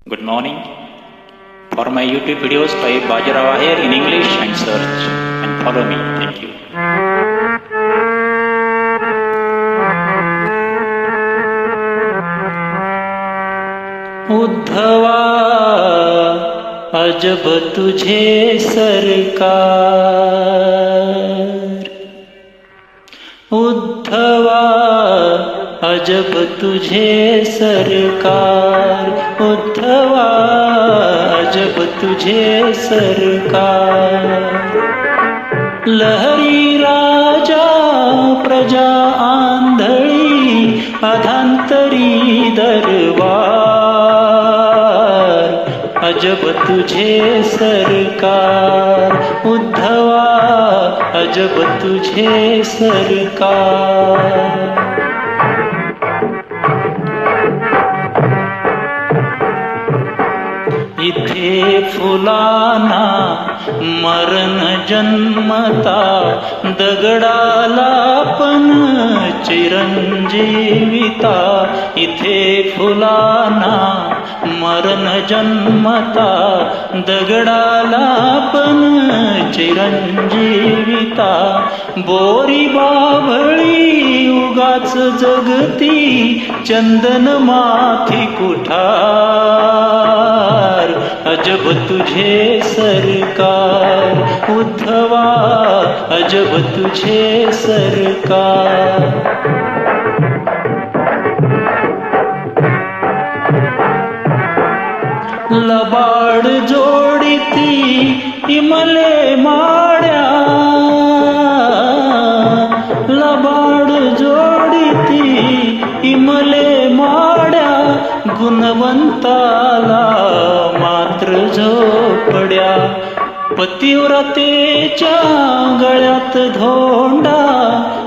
Good morning. For my YouTube videos, type Bajirao Ahir in English and search and follow me. Thank you. Uddhava अजब तुझे सरकार, उद्धवा अजब तुझे सरकार, उद्धवा अजब तुझे सरकार। लहरी राजा प्रजा आंधळी अधांतरी दरबार, अजब तुझे सरकार, उद्धवा अजब तुझे सरकार। इथे फुलांना मरण जन्मता, दगडाला पण चिरंजीविता। इथे फुलांना मरण जन्मता, दगडाला पण चिरंजीविता। बोरी बाभळी उगाच जगती, चंदन माथी कुठार, अजब तुझे सरकार, उद्धवा अजब तुझे सरकार। लबाड जोडीती इमले माड्या, लबाड जोडीती इमले माड्या। गुणवंताला मात्र झोपड्या, पतिव्रतेच्या गळ्यात धोंडा,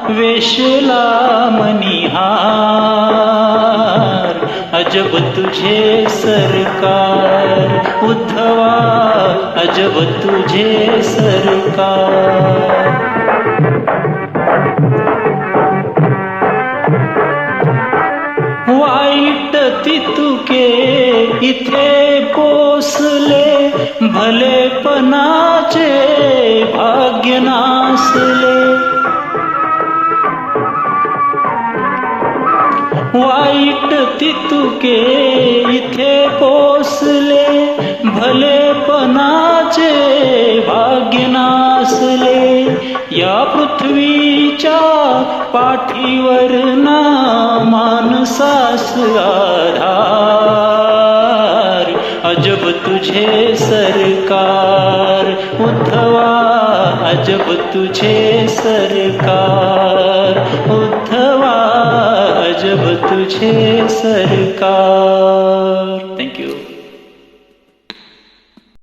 वेशला मनिहार, अजब तुझे सरकार, उद्धवा अजब तुझे सरकार। वाईट तितुके इथे पोसले, भलेपणाचे भाग्य नासले। वाईट तितुके इथे पोसले, भलेपणाचे भाग्य नासले। या पृथ्वीच्या पाठीवर ना माणसास आधार, अजब तुझे सरकार, उद्धवा अजब तुझे सरकार, उद्धवा अजब तुझे सरकार।